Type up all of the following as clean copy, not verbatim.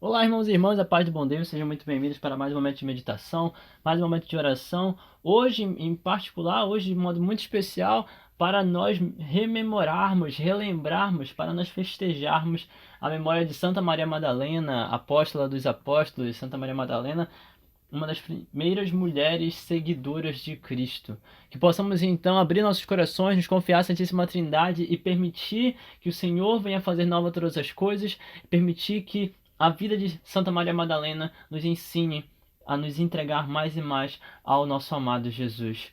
Olá, irmãos e irmãs, a paz do bom Deus, sejam muito bem-vindos para mais um momento de meditação, mais um momento de oração. Hoje, em particular, hoje de modo muito especial, para nós rememorarmos, relembrarmos, para nós festejarmos a memória de Santa Maria Madalena, apóstola dos apóstolos, Santa Maria Madalena, uma das primeiras mulheres seguidoras de Cristo. Que possamos então abrir nossos corações, nos confiar à Santíssima Trindade e permitir que o Senhor venha fazer nova todas as coisas, permitir que a vida de Santa Maria Madalena nos ensine a nos entregar mais e mais ao nosso amado Jesus.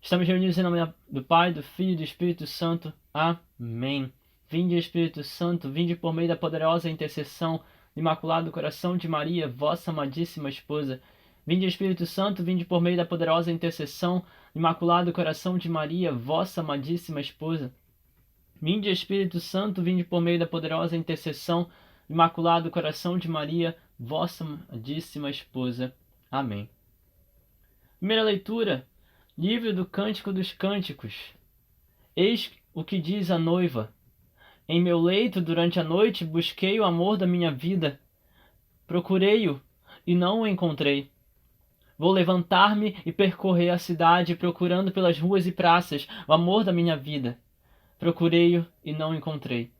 Estamos reunidos em nome do Pai, do Filho e do Espírito Santo. Amém. Vinde, Espírito Santo, vinde por meio da poderosa intercessão do Imaculado Coração de Maria, vossa amadíssima esposa. Vinde, Espírito Santo, vinde por meio da poderosa intercessão do Imaculado Coração de Maria, vossa amadíssima esposa. Vinde, Espírito Santo, vinde por meio da poderosa intercessão do Imaculado Coração de Maria, vossa amadíssima esposa. Amém. Primeira leitura, livro do Cântico dos Cânticos. Eis o que diz a noiva. Em meu leito durante a noite busquei o amor da minha vida. Procurei-o e não o encontrei. Vou levantar-me e percorrer a cidade, procurando pelas ruas e praças o amor da minha vida. Procurei-o e não encontrei.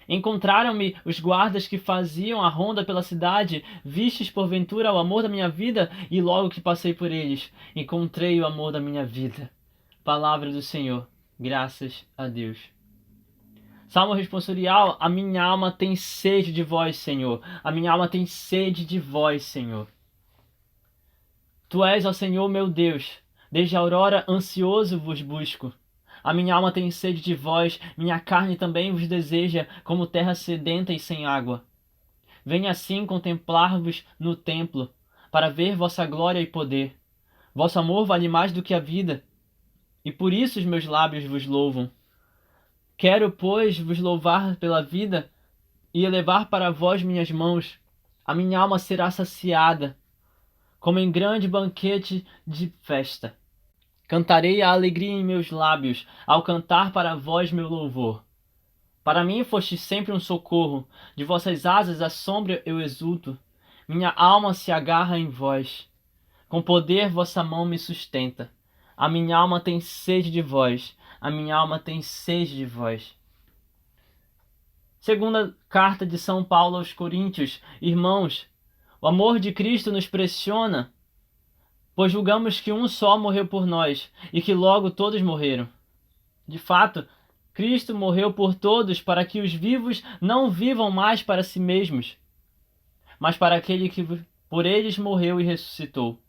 Encontraram-me os guardas que faziam a ronda pela cidade, vistes porventura o amor da minha vida, e logo que passei por eles, encontrei o amor da minha vida. Palavra do Senhor. Graças a Deus. Salmo responsorial: a minha alma tem sede de vós, Senhor. A minha alma tem sede de vós, Senhor. Tu és, ó Senhor, meu Deus, desde a aurora ansioso vos busco. A minha alma tem sede de vós, minha carne também vos deseja, como terra sedenta e sem água. Venha assim contemplar-vos no templo, para ver vossa glória e poder. Vosso amor vale mais do que a vida, e por isso os meus lábios vos louvam. Quero, pois, vos louvar pela vida e elevar para vós minhas mãos. A minha alma será saciada, como em grande banquete de festa. Cantarei a alegria em meus lábios, ao cantar para vós meu louvor. Para mim foste sempre um socorro, de vossas asas à sombra eu exulto. Minha alma se agarra em vós. Com poder vossa mão me sustenta. A minha alma tem sede de vós, a minha alma tem sede de vós. Segunda carta de São Paulo aos Coríntios. Irmãos, o amor de Cristo nos pressiona, pois julgamos que um só morreu por nós, e que logo todos morreram. De fato, Cristo morreu por todos para que os vivos não vivam mais para si mesmos, mas para aquele que por eles morreu e ressuscitou.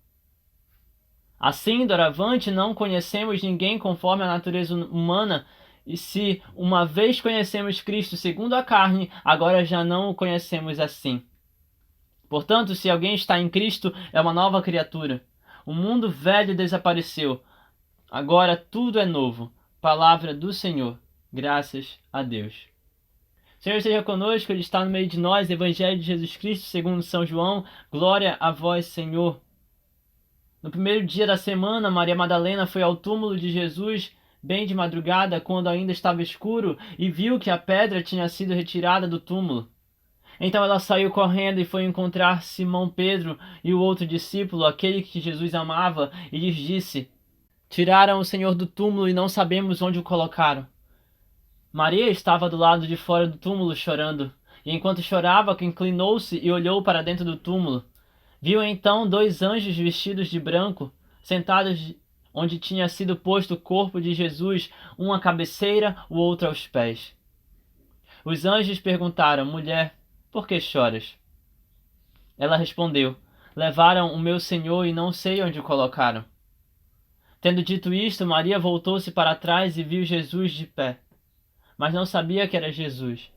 Assim, doravante, não conhecemos ninguém conforme a natureza humana, e se uma vez conhecemos Cristo segundo a carne, agora já não o conhecemos assim. Portanto, se alguém está em Cristo, é uma nova criatura. O mundo velho desapareceu. Agora tudo é novo. Palavra do Senhor. Graças a Deus. O Senhor esteja conosco, Ele está no meio de nós. Evangelho de Jesus Cristo, segundo São João. Glória a vós, Senhor. No primeiro dia da semana, Maria Madalena foi ao túmulo de Jesus, bem de madrugada, quando ainda estava escuro, e viu que a pedra tinha sido retirada do túmulo. Então ela saiu correndo e foi encontrar Simão Pedro e o outro discípulo, aquele que Jesus amava, e lhes disse: Tiraram o Senhor do túmulo e não sabemos onde o colocaram. Maria estava do lado de fora do túmulo chorando, e enquanto chorava, inclinou-se e olhou para dentro do túmulo. Viu então dois anjos vestidos de branco, sentados onde tinha sido posto o corpo de Jesus, um à cabeceira, o outro aos pés. Os anjos perguntaram: Mulher, por que choras? Ela respondeu: Levaram o meu Senhor e não sei onde o colocaram. Tendo dito isto, Maria voltou-se para trás e viu Jesus de pé, mas não sabia que era Jesus.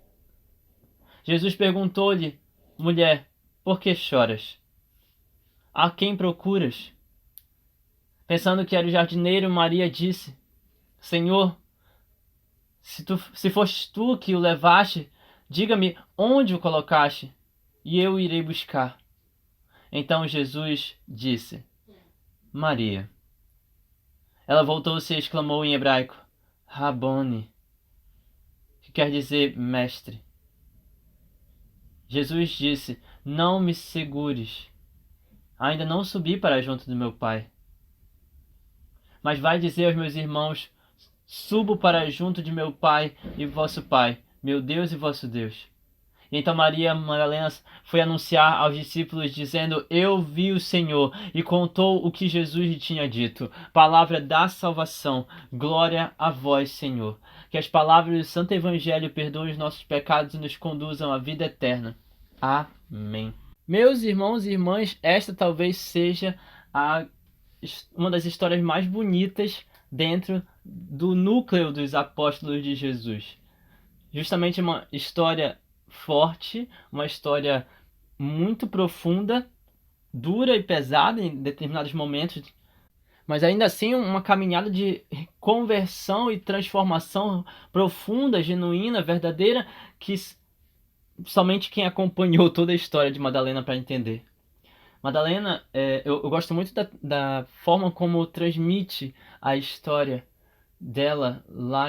Jesus perguntou-lhe: Mulher, por que choras? A quem procuras? Pensando que era o jardineiro, Maria disse: Senhor, se fostes tu que o levaste, diga-me onde o colocaste, e eu irei buscar. Então Jesus disse: Maria. Ela voltou-se e exclamou em hebraico: Rabone, que quer dizer mestre. Jesus disse: não me segures. Ainda não subi para junto do meu Pai. Mas vai dizer aos meus irmãos: subo para junto de meu Pai e vosso Pai, meu Deus e vosso Deus. E então Maria Madalena foi anunciar aos discípulos, dizendo: eu vi o Senhor, e contou o que Jesus lhe tinha dito. Palavra da salvação. Glória a vós, Senhor. Que as palavras do Santo Evangelho perdoem os nossos pecados e nos conduzam à vida eterna. Amém. Meus irmãos e irmãs, esta talvez seja uma das histórias mais bonitas dentro do núcleo dos apóstolos de Jesus. Justamente uma história forte, uma história muito profunda, dura e pesada em determinados momentos, mas ainda assim uma caminhada de conversão e transformação profunda, genuína, verdadeira, que somente quem acompanhou toda a história de Madalena para entender. Madalena, eu gosto muito da forma como transmite a história dela lá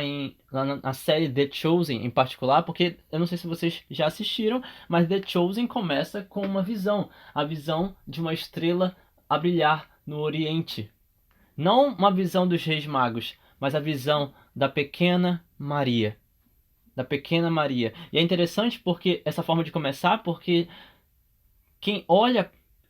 na série The Chosen em particular, porque eu não sei se vocês já assistiram, mas The Chosen começa com uma visão, a visão de uma estrela a brilhar no Oriente. Não uma visão dos Reis Magos, mas a visão da pequena Maria. Da pequena Maria. E é interessante porque essa forma de começar, porque quem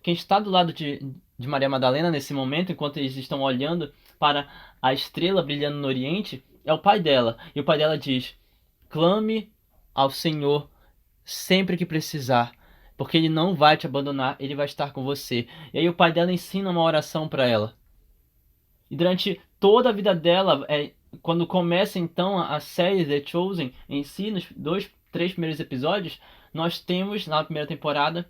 está do lado de Maria Madalena nesse momento, enquanto eles estão olhando para a estrela brilhando no Oriente, é o pai dela. E o pai dela diz: clame ao Senhor sempre que precisar, porque Ele não vai te abandonar, Ele vai estar com você. E aí o pai dela ensina uma oração para ela. E durante toda a vida dela, quando começa então a série The Chosen em si, nos 3 primeiros episódios, nós temos na primeira temporada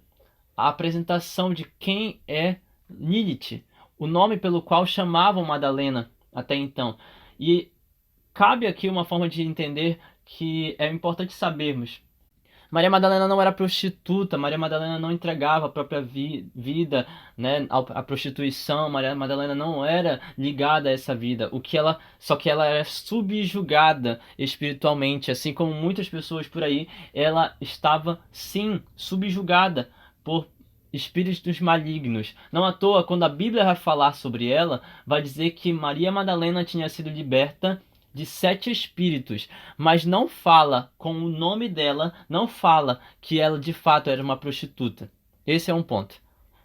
a apresentação de quem é Lilith, o nome pelo qual chamavam Madalena até então. E cabe aqui uma forma de entender que é importante sabermos. Maria Madalena não era prostituta, Maria Madalena não entregava a própria vida, né, à prostituição. Maria Madalena não era ligada a essa vida. Só que ela era subjugada espiritualmente, assim como muitas pessoas por aí, ela estava sim subjugada por espíritos malignos. Não à toa, quando a Bíblia vai falar sobre ela, vai dizer que Maria Madalena tinha sido liberta de 7 espíritos, mas não fala com o nome dela, não fala que ela de fato era uma prostituta. Esse é um ponto.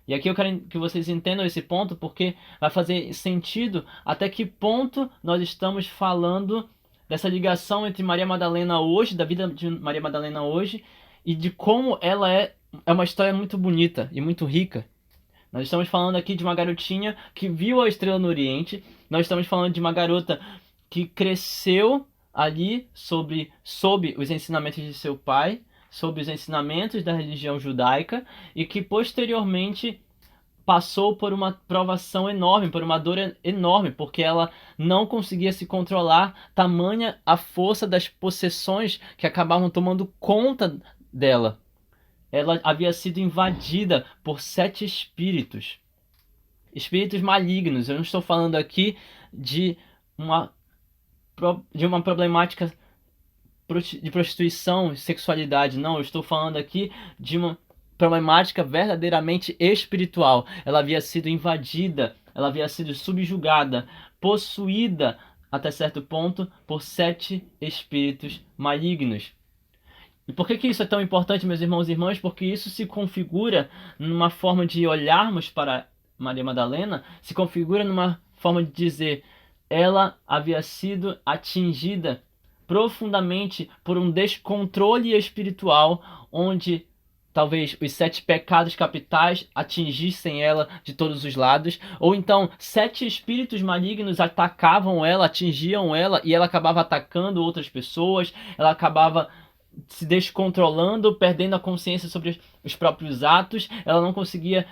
E aqui eu quero que vocês entendam esse ponto, porque vai fazer sentido até que ponto nós estamos falando dessa ligação entre Maria Madalena hoje, da vida de Maria Madalena hoje, e de como ela é uma história muito bonita e muito rica. Nós estamos falando aqui de uma garotinha que viu a estrela no Oriente. Nós estamos falando de uma garota que cresceu ali sob os ensinamentos de seu pai, sob os ensinamentos da religião judaica, e que posteriormente passou por uma provação enorme, por uma dor enorme, porque ela não conseguia se controlar, tamanha a força das possessões que acabavam tomando conta dela. Ela havia sido invadida por 7 espíritos. Espíritos malignos. Eu não estou falando aqui de uma problemática de prostituição e sexualidade. Não, eu estou falando aqui de uma problemática verdadeiramente espiritual. Ela havia sido invadida, ela havia sido subjugada, possuída até certo ponto por 7 espíritos malignos. E por que isso é tão importante, meus irmãos e irmãs? Porque isso se configura numa forma de olharmos para Maria Madalena, se configura numa forma de dizer: ela havia sido atingida profundamente por um descontrole espiritual, onde talvez os 7 pecados capitais atingissem ela de todos os lados, ou então 7 espíritos malignos atacavam ela, atingiam ela, e ela acabava atacando outras pessoas, ela acabava se descontrolando, perdendo a consciência sobre os próprios atos, ela não conseguia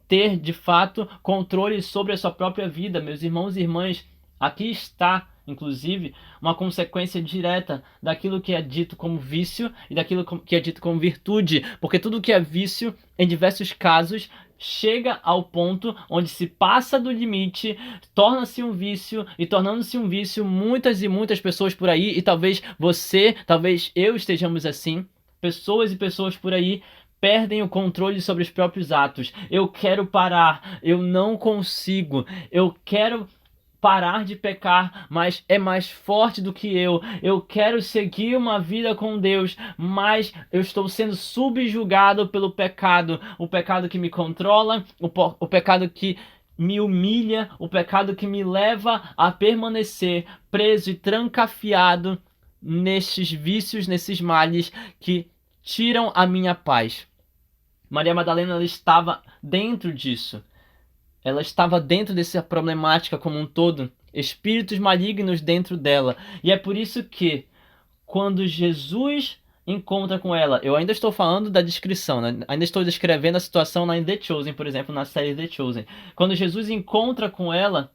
ter de fato controle sobre a sua própria vida. Meus irmãos e irmãs, aqui está, inclusive, uma consequência direta daquilo que é dito como vício e daquilo que é dito como virtude, porque tudo que é vício, em diversos casos, chega ao ponto onde se passa do limite, torna-se um vício, e tornando-se um vício, muitas e muitas pessoas por aí, e talvez você, talvez eu estejamos assim, pessoas e pessoas por aí perdem o controle sobre os próprios atos. Eu quero parar, eu não consigo, eu quero parar de pecar, mas é mais forte do que eu. Eu quero seguir uma vida com Deus, mas eu estou sendo subjugado pelo pecado. O pecado que me controla, o pecado que me humilha, o pecado que me leva a permanecer preso e trancafiado nesses vícios, nesses males que tiram a minha paz. Maria Madalena, ela estava dentro disso. Ela estava dentro dessa problemática como um todo, espíritos malignos dentro dela. E é por isso que, quando Jesus encontra com ela, eu ainda estou falando da descrição, né? Ainda estou descrevendo a situação na The Chosen, por exemplo, na série The Chosen. Quando Jesus encontra com ela,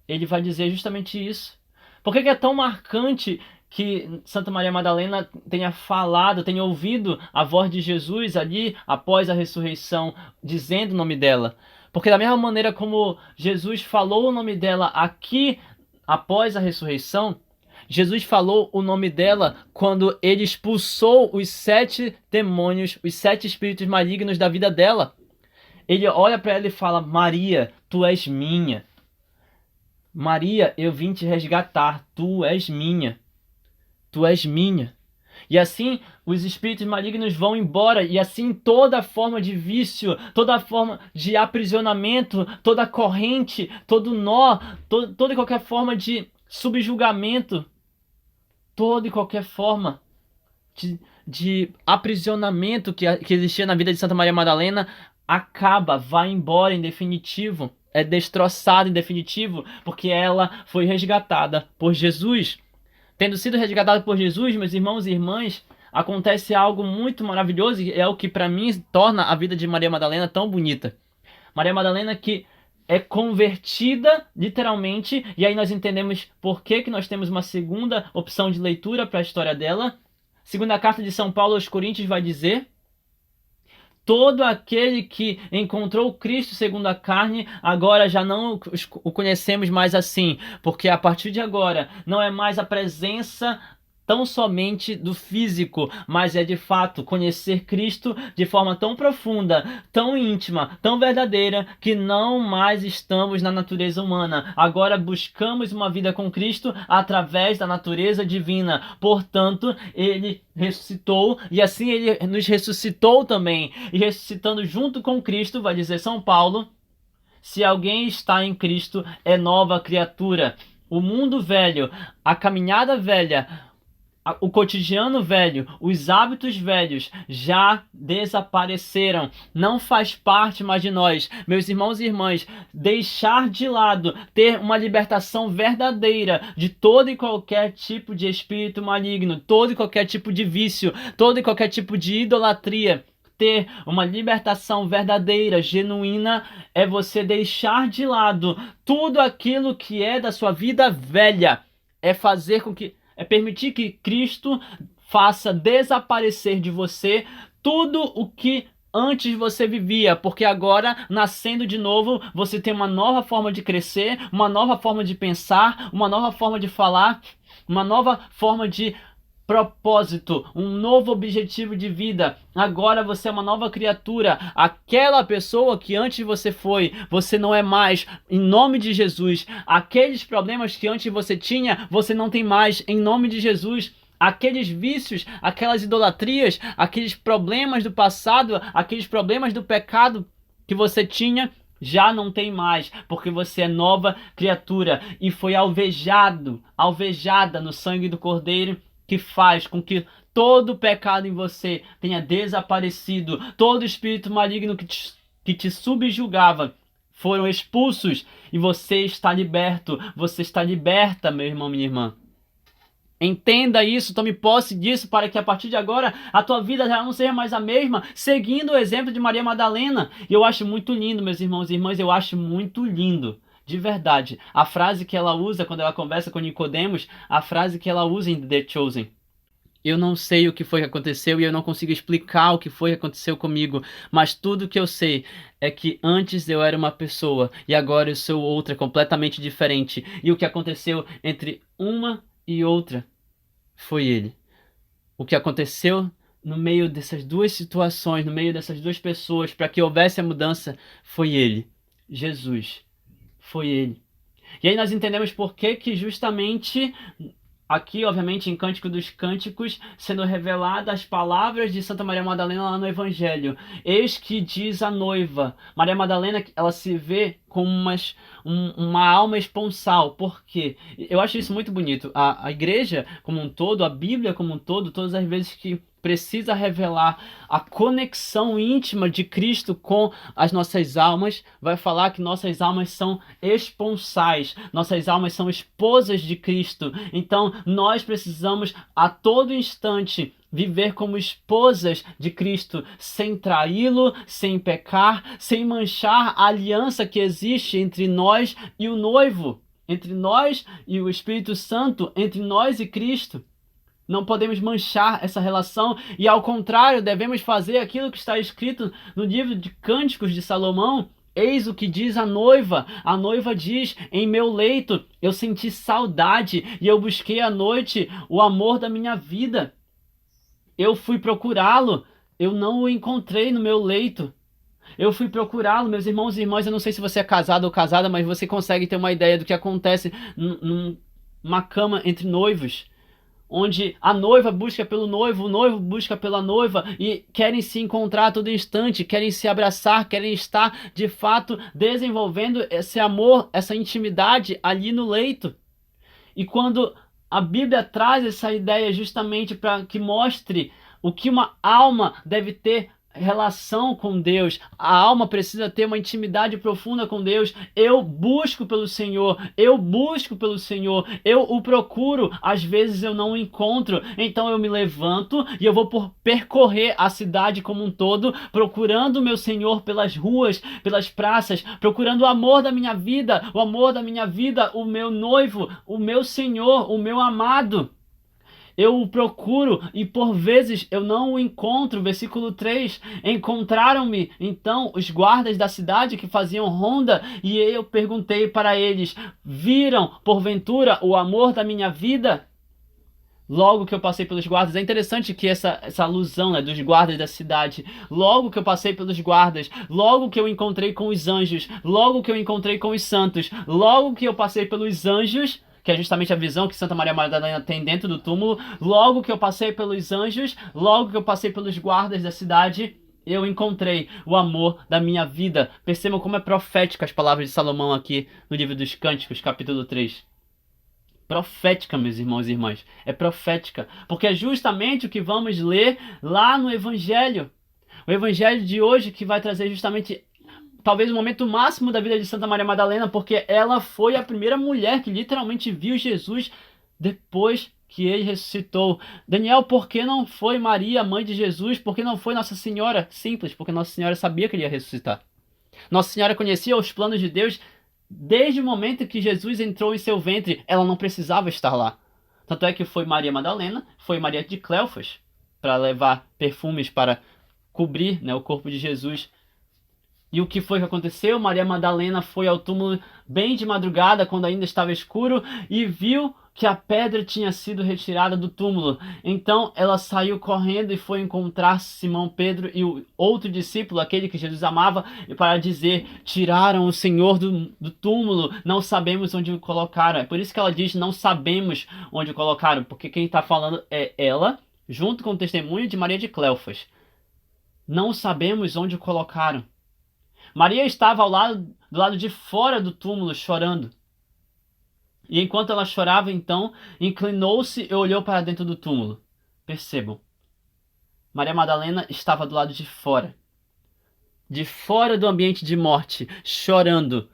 ele vai dizer justamente isso. Por que é tão marcante que Santa Maria Madalena tenha falado, tenha ouvido a voz de Jesus ali após a ressurreição, dizendo o nome dela? Porque da mesma maneira como Jesus falou o nome dela aqui após a ressurreição, Jesus falou o nome dela quando ele expulsou os 7 demônios, os 7 espíritos malignos da vida dela. Ele olha para ela e fala: Maria, tu és minha. Maria, eu vim te resgatar, tu és minha. Tu és minha. E assim os espíritos malignos vão embora, e assim toda forma de vício, toda forma de aprisionamento, toda corrente, todo nó, toda e qualquer forma de subjugamento, toda e qualquer forma de aprisionamento que existia na vida de Santa Maria Madalena acaba, vai embora em definitivo, é destroçada em definitivo, porque ela foi resgatada por Jesus. Tendo sido resgatada por Jesus, meus irmãos e irmãs, acontece algo muito maravilhoso e é o que para mim torna a vida de Maria Madalena tão bonita. Maria Madalena que é convertida, literalmente, e aí nós entendemos por que nós temos uma segunda opção de leitura para a história dela. Segunda carta de São Paulo aos Coríntios vai dizer: todo aquele que encontrou Cristo segundo a carne, agora já não o conhecemos mais assim, porque a partir de agora não é mais a presença tão somente do físico, mas é de fato conhecer Cristo de forma tão profunda, tão íntima, tão verdadeira, que não mais estamos na natureza humana. Agora buscamos uma vida com Cristo através da natureza divina. Portanto, ele ressuscitou e assim ele nos ressuscitou também. E ressuscitando junto com Cristo, vai dizer São Paulo, se alguém está em Cristo, é nova criatura. O mundo velho, a caminhada velha, o cotidiano velho, os hábitos velhos já desapareceram, não faz parte mais de nós. Meus irmãos e irmãs, deixar de lado, ter uma libertação verdadeira de todo e qualquer tipo de espírito maligno, todo e qualquer tipo de vício, todo e qualquer tipo de idolatria. Ter uma libertação verdadeira, genuína, é você deixar de lado tudo aquilo que é da sua vida velha. É permitir que Cristo faça desaparecer de você tudo o que antes você vivia, porque agora, nascendo de novo, você tem uma nova forma de crescer, uma nova forma de pensar, uma nova forma de falar, uma nova forma de propósito, um novo objetivo de vida. Agora você é uma nova criatura. Aquela pessoa que antes você foi, você não é mais, em nome de Jesus. Aqueles problemas que antes você tinha, você não tem mais, em nome de Jesus. Aqueles vícios, aquelas idolatrias, aqueles problemas do passado, aqueles problemas do pecado que você tinha, já não tem mais, porque você é nova criatura e foi alvejada no sangue do Cordeiro, que faz com que todo o pecado em você tenha desaparecido, todo espírito maligno que te subjugava foram expulsos e você está liberto, você está liberta, meu irmão, minha irmã. Entenda isso, tome posse disso para que a partir de agora a tua vida já não seja mais a mesma, seguindo o exemplo de Maria Madalena. E eu acho muito lindo, meus irmãos e irmãs, eu acho muito lindo. De verdade, a frase que ela usa quando ela conversa com Nicodemos, a frase que ela usa em The Chosen. Eu não sei o que foi que aconteceu e eu não consigo explicar o que foi que aconteceu comigo, mas tudo que eu sei é que antes eu era uma pessoa e agora eu sou outra, completamente diferente. E o que aconteceu entre uma e outra foi ele. O que aconteceu no meio dessas duas situações, no meio dessas duas pessoas, para que houvesse a mudança, foi Ele, Jesus. Foi Ele. E aí nós entendemos por que justamente aqui, obviamente, em Cântico dos Cânticos, sendo reveladas as palavras de Santa Maria Madalena lá no Evangelho. Eis que diz a noiva. Maria Madalena, ela se vê como uma alma esponsal. Por quê? Eu acho isso muito bonito. A igreja como um todo, a Bíblia como um todo, todas as vezes que precisa revelar a conexão íntima de Cristo com as nossas almas, vai falar que nossas almas são esponsais, nossas almas são esposas de Cristo. Então, nós precisamos a todo instante viver como esposas de Cristo, sem traí-lo, sem pecar, sem manchar a aliança que existe entre nós e o noivo, entre nós e o Espírito Santo, entre nós e Cristo. Não podemos manchar essa relação e, ao contrário, devemos fazer aquilo que está escrito no livro de Cânticos de Salomão. Eis o que diz a noiva. A noiva diz: em meu leito eu senti saudade e eu busquei à noite o amor da minha vida. Eu fui procurá-lo, eu não o encontrei no meu leito. Eu fui procurá-lo, meus irmãos e irmãs. Eu não sei se você é casado ou casada, mas você consegue ter uma ideia do que acontece numa cama entre noivos, onde a noiva busca pelo noivo, o noivo busca pela noiva e querem se encontrar a todo instante, querem se abraçar, querem estar de fato desenvolvendo esse amor, essa intimidade ali no leito. E quando a Bíblia traz essa ideia justamente para que mostre o que uma alma deve ter relação com Deus, a alma precisa ter uma intimidade profunda com Deus. Eu busco pelo Senhor, eu busco pelo Senhor, eu o procuro, às vezes eu não o encontro, então eu me levanto e eu vou percorrer a cidade como um todo, procurando o meu Senhor pelas ruas, pelas praças, procurando o amor da minha vida, o meu noivo, o meu Senhor, o meu amado. Eu o procuro e por vezes eu não o encontro. Versículo 3. Encontraram-me então os guardas da cidade que faziam ronda, e eu perguntei para eles: viram porventura o amor da minha vida? Logo que eu passei pelos guardas, é interessante que essa alusão, né, dos guardas da cidade. Logo que eu passei pelos guardas, logo que eu encontrei com os anjos, logo que eu encontrei com os santos, logo que eu passei pelos anjos, que é justamente a visão que Santa Maria Madalena tem dentro do túmulo, logo que eu passei pelos anjos, logo que eu passei pelos guardas da cidade, eu encontrei o amor da minha vida. Percebam como é profética as palavras de Salomão aqui no livro dos Cânticos, capítulo 3. Profética, meus irmãos e irmãs. É profética, porque é justamente o que vamos ler lá no Evangelho. O Evangelho de hoje que vai trazer justamente talvez o momento máximo da vida de Santa Maria Madalena, porque ela foi a primeira mulher que literalmente viu Jesus depois que ele ressuscitou. Daniel, por que não foi Maria, mãe de Jesus? Por que não foi Nossa Senhora? Simples, porque Nossa Senhora sabia que ele ia ressuscitar. Nossa Senhora conhecia os planos de Deus desde o momento que Jesus entrou em seu ventre. Ela não precisava estar lá. Tanto é que foi Maria Madalena, foi Maria de Cleofas, para levar perfumes para cobrir, né, o corpo de Jesus. E o que foi que aconteceu? Maria Madalena foi ao túmulo bem de madrugada, quando ainda estava escuro, e viu que a pedra tinha sido retirada do túmulo. Então ela saiu correndo e foi encontrar Simão Pedro e o outro discípulo, aquele que Jesus amava, para dizer: tiraram o Senhor do túmulo, não sabemos onde o colocaram. É por isso que ela diz: não sabemos onde o colocaram, porque quem está falando é ela, junto com o testemunho de Maria de Cleofas. Não sabemos onde o colocaram. Maria estava do lado de fora do túmulo, chorando. E enquanto ela chorava, então, inclinou-se e olhou para dentro do túmulo. Percebam. Maria Madalena estava do lado de fora do ambiente de morte, chorando.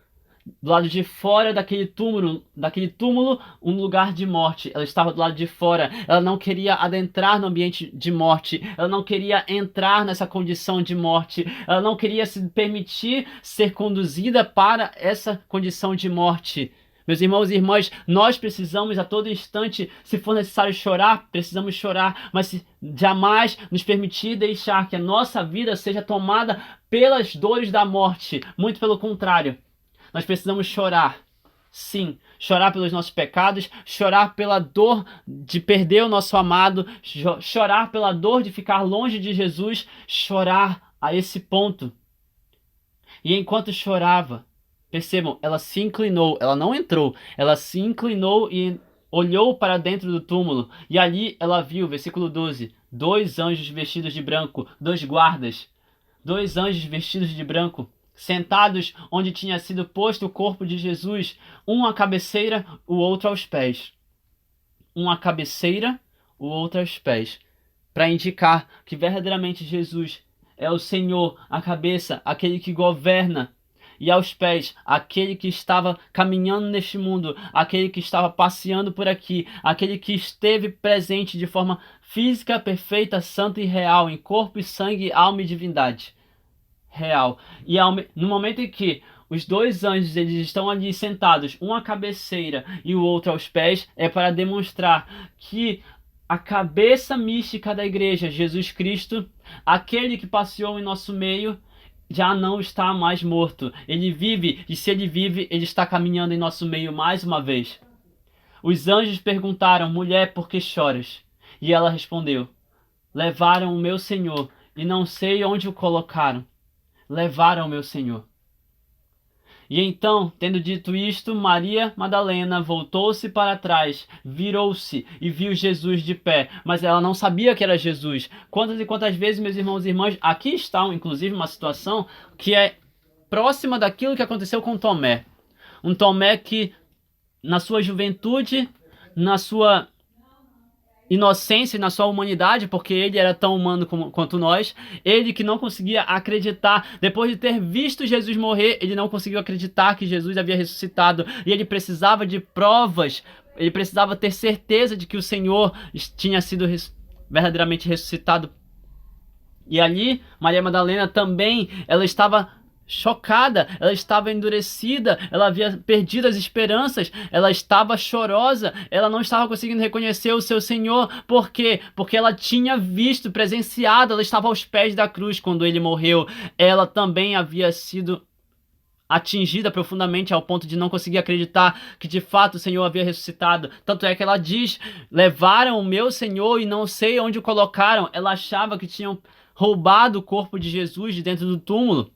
Do lado de fora daquele túmulo, um lugar de morte. Ela estava do lado de fora. Ela não queria adentrar no ambiente de morte. Ela não queria entrar nessa condição de morte. Ela não queria se permitir ser conduzida para essa condição de morte. Meus irmãos e irmãs, nós precisamos a todo instante, se for necessário chorar, precisamos chorar, mas jamais nos permitir deixar que a nossa vida seja tomada pelas dores da morte. Muito pelo contrário. Nós precisamos chorar, Sim, chorar pelos nossos pecados, chorar pela dor de perder o nosso amado, chorar pela dor de ficar longe de Jesus, chorar a esse ponto. E enquanto chorava, percebam, ela se inclinou, ela não entrou, ela se inclinou e olhou para dentro do túmulo. E ali ela viu, versículo 12, dois anjos vestidos de branco, dois guardas, dois anjos vestidos de branco, sentados onde tinha sido posto o corpo de Jesus, um à cabeceira, o outro aos pés. Um à cabeceira, o outro aos pés, para indicar que verdadeiramente Jesus é o Senhor, a cabeça, aquele que governa, e aos pés, aquele que estava caminhando neste mundo, aquele que estava passeando por aqui, aquele que esteve presente de forma física, perfeita, santa e real, em corpo e sangue, alma e divindade. Real. E no momento em que os dois anjos eles estão ali sentados, um à cabeceira e o outro aos pés, é para demonstrar que a cabeça mística da igreja, Jesus Cristo, aquele que passeou em nosso meio, já não está mais morto. Ele vive, e se ele vive, ele está caminhando em nosso meio mais uma vez. Os anjos perguntaram: mulher, por que choras? E ela respondeu: levaram o meu Senhor, e não sei onde o colocaram. Levaram o meu Senhor. E então, tendo dito isto, Maria Madalena voltou-se para trás, virou-se e viu Jesus de pé, mas ela não sabia que era Jesus. Quantas e quantas vezes, meus irmãos e irmãs, aqui está, inclusive, uma situação que é próxima daquilo que aconteceu com Tomé. Um Tomé que, na sua juventude, na sua inocência, na sua humanidade, porque ele era tão humano quanto nós, ele que não conseguia acreditar, depois de ter visto Jesus morrer, ele não conseguiu acreditar que Jesus havia ressuscitado, e ele precisava de provas, ele precisava ter certeza de que o Senhor tinha sido verdadeiramente ressuscitado. E ali, Maria Madalena também, ela estava chocada, ela estava endurecida, ela havia perdido as esperanças, ela estava chorosa, ela não estava conseguindo reconhecer o seu Senhor. Por quê? Porque ela tinha visto, presenciado, ela estava aos pés da cruz quando ele morreu. Ela também havia sido atingida profundamente ao ponto de não conseguir acreditar que de fato o Senhor havia ressuscitado. Tanto é que ela diz: levaram o meu Senhor e não sei onde o colocaram. Ela achava que tinham roubado o corpo de Jesus de dentro do túmulo.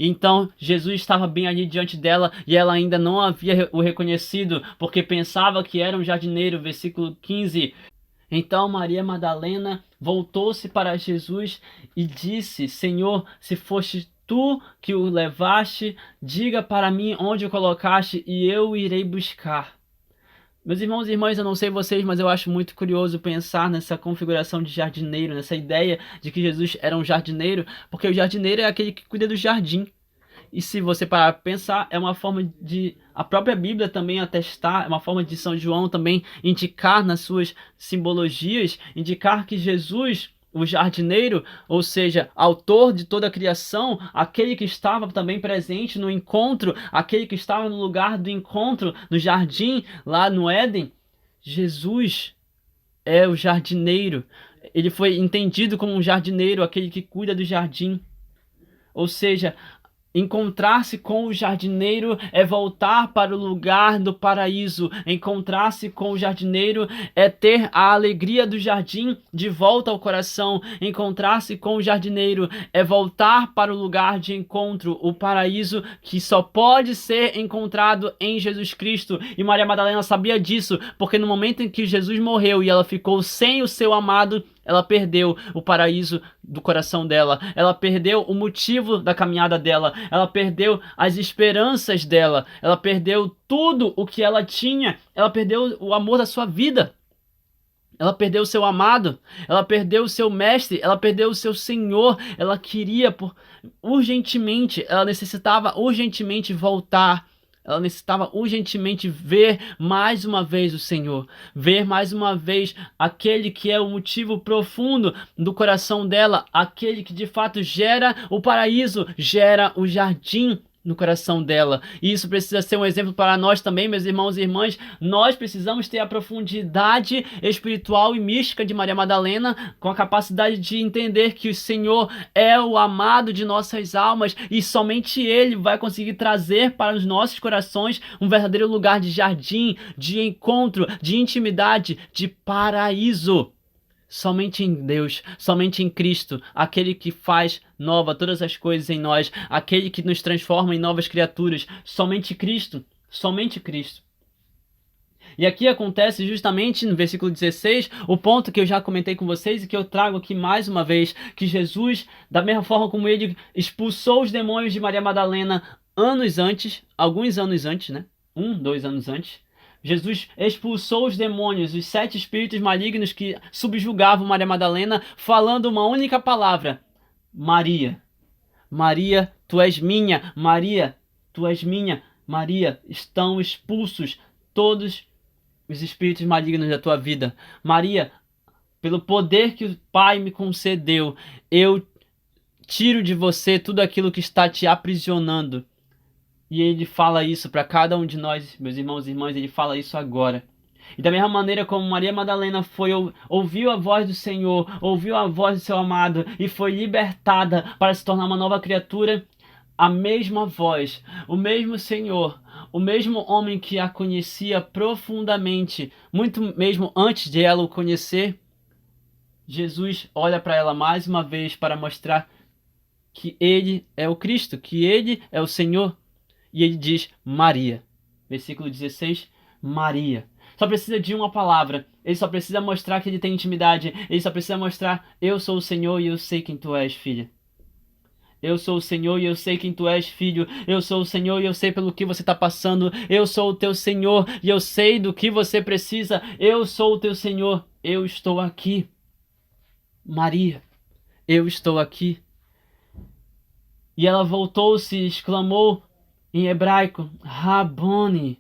Então Jesus estava bem ali diante dela e ela ainda não havia o reconhecido, porque pensava que era um jardineiro. Versículo 15. Então Maria Madalena voltou-se para Jesus e disse: Senhor, se foste tu que o levaste, diga para mim onde o colocaste e eu irei buscar. Meus irmãos e irmãs, eu não sei vocês, mas eu acho muito curioso pensar nessa configuração de jardineiro, nessa ideia de que Jesus era um jardineiro, porque o jardineiro é aquele que cuida do jardim. E se você parar para pensar, é uma forma de a própria Bíblia também atestar, é uma forma de São João também indicar nas suas simbologias, indicar que Jesus, o jardineiro, ou seja, autor de toda a criação, aquele que estava também presente no encontro, aquele que estava no lugar do encontro, no jardim, lá no Éden, Jesus é o jardineiro. Ele foi entendido como um jardineiro, aquele que cuida do jardim. Ou seja, encontrar-se com o jardineiro é voltar para o lugar do paraíso. Encontrar-se com o jardineiro é ter a alegria do jardim de volta ao coração. Encontrar-se com o jardineiro é voltar para o lugar de encontro, o paraíso que só pode ser encontrado em Jesus Cristo. E Maria Madalena sabia disso, porque no momento em que Jesus morreu e ela ficou sem o seu amado, ela perdeu o paraíso do coração dela, ela perdeu o motivo da caminhada dela, ela perdeu as esperanças dela, ela perdeu tudo o que ela tinha, ela perdeu o amor da sua vida, ela perdeu o seu amado, ela perdeu o seu mestre, ela perdeu o seu Senhor. Ela queria urgentemente, ela necessitava urgentemente voltar. Ela necessitava urgentemente ver mais uma vez o Senhor, ver mais uma vez aquele que é o motivo profundo do coração dela, aquele que de fato gera o paraíso, gera o jardim no coração dela. E isso precisa ser um exemplo para nós também, meus irmãos e irmãs. Nós precisamos ter a profundidade espiritual e mística de Maria Madalena, com a capacidade de entender que o Senhor é o amado de nossas almas e somente Ele vai conseguir trazer para os nossos corações um verdadeiro lugar de jardim, de encontro, de intimidade, de paraíso. Somente em Deus, somente em Cristo, aquele que faz nova todas as coisas em nós, aquele que nos transforma em novas criaturas, somente Cristo, somente Cristo. E aqui acontece justamente no versículo 16, o ponto que eu já comentei com vocês e que eu trago aqui mais uma vez, que Jesus, da mesma forma como ele expulsou os demônios de Maria Madalena anos antes, alguns anos antes, né? 2 anos antes, Jesus expulsou os demônios, os 7 espíritos malignos que subjugavam Maria Madalena, falando uma única palavra: Maria. Maria, tu és minha. Maria, tu és minha. Maria, estão expulsos todos os espíritos malignos da tua vida. Maria, pelo poder que o Pai me concedeu, eu tiro de você tudo aquilo que está te aprisionando. E ele fala isso para cada um de nós, meus irmãos e irmãs, ele fala isso agora. E da mesma maneira como Maria Madalena ouviu a voz do Senhor, ouviu a voz do seu amado e foi libertada para se tornar uma nova criatura, a mesma voz, o mesmo Senhor, o mesmo homem que a conhecia profundamente, muito mesmo antes de ela o conhecer, Jesus olha para ela mais uma vez para mostrar que ele é o Cristo, que ele é o Senhor. E ele diz Maria. Versículo 16, Maria. Só precisa de uma palavra. Ele só precisa mostrar que ele tem intimidade. Ele só precisa mostrar: eu sou o Senhor e eu sei quem tu és, filha. Eu sou o Senhor e eu sei quem tu és, filho. Eu sou o Senhor e eu sei pelo que você está passando. Eu sou o teu Senhor e eu sei do que você precisa. Eu sou o teu Senhor. Eu estou aqui. Maria, eu estou aqui. E ela voltou-se e exclamou em hebraico, Rabone,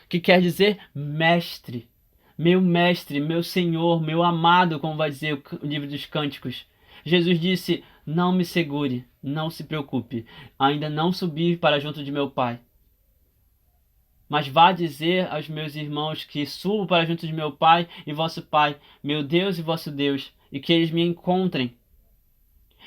que quer dizer mestre, meu Senhor, meu amado, como vai dizer o livro dos Cânticos. Jesus disse: não me segure, não se preocupe, ainda não subi para junto de meu Pai. Mas vá dizer aos meus irmãos que subo para junto de meu Pai e vosso Pai, meu Deus e vosso Deus, e que eles me encontrem.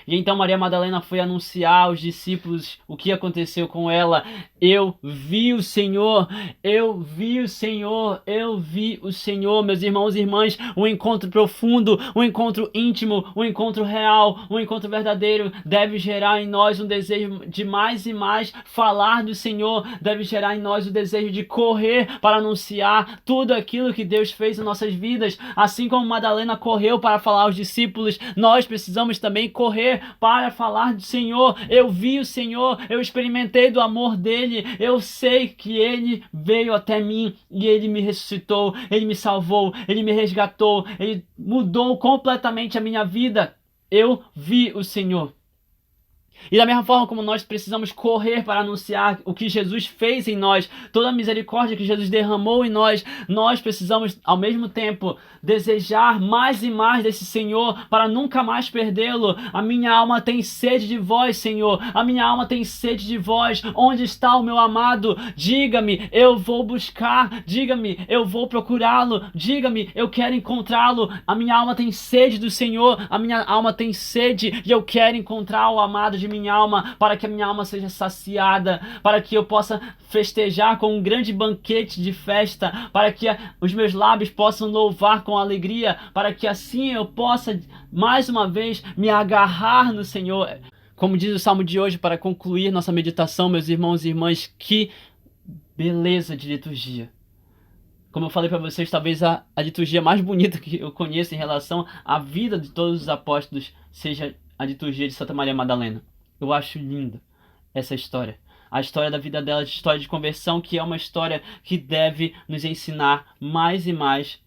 E então Maria Madalena foi anunciar aos discípulos o que aconteceu com ela. Eu vi o Senhor, eu vi o Senhor, eu vi o Senhor. Meus irmãos e irmãs, um encontro profundo, um encontro íntimo, um encontro real, um encontro verdadeiro deve gerar em nós um desejo de mais e mais falar do Senhor, deve gerar em nós o desejo de correr para anunciar tudo aquilo que Deus fez em nossas vidas. Assim como Madalena correu para falar aos discípulos, nós precisamos também correr para falar do Senhor. Eu vi o Senhor, eu experimentei do amor dele, eu sei que ele veio até mim e ele me ressuscitou, ele me salvou, ele me resgatou, ele mudou completamente a minha vida. Eu vi o Senhor. E da mesma forma como nós precisamos correr para anunciar o que Jesus fez em nós, toda a misericórdia que Jesus derramou em nós, nós precisamos ao mesmo tempo desejar mais e mais desse Senhor para nunca mais perdê-lo. A minha alma tem sede de vós, Senhor. A minha alma tem sede de vós. Onde está o meu amado? Diga-me, eu vou buscar. Diga-me, eu vou procurá-lo. Diga-me, eu quero encontrá-lo. A minha alma tem sede do Senhor. A minha alma tem sede e eu quero encontrar o amado de minha alma, para que a minha alma seja saciada, para que eu possa festejar com um grande banquete de festa, para que os meus lábios possam louvar com alegria, para que assim eu possa mais uma vez me agarrar no Senhor. Como diz o Salmo de hoje, para concluir nossa meditação, meus irmãos e irmãs, que beleza de liturgia. Como eu falei para vocês, talvez a liturgia mais bonita que eu conheço em relação à vida de todos os apóstolos seja a liturgia de Santa Maria Madalena. Eu acho linda essa história. A história da vida dela, a história de conversão, que é uma história que deve nos ensinar mais e mais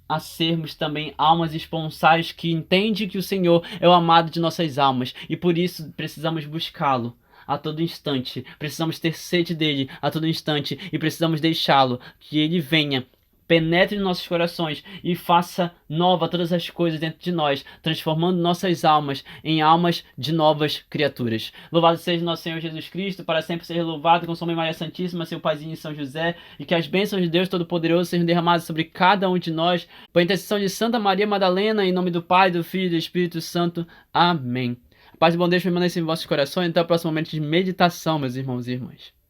a sermos também almas esponsais que entendem que o Senhor é o amado de nossas almas. E por isso precisamos buscá-lo a todo instante. Precisamos ter sede dele a todo instante. E precisamos deixá-lo que ele venha penetre nos nossos corações e faça nova todas as coisas dentro de nós, transformando nossas almas em almas de novas criaturas. Louvado seja nosso Senhor Jesus Cristo, para sempre seja louvado, com Sua Mãe Maria Santíssima, seu Paizinho São José, e que as bênçãos de Deus Todo-Poderoso sejam derramadas sobre cada um de nós, por intercessão de Santa Maria Madalena, em nome do Pai, do Filho e do Espírito Santo. Amém. A paz e bom Deus permaneça em vossos corações. Até o próximo momento de meditação, meus irmãos e irmãs.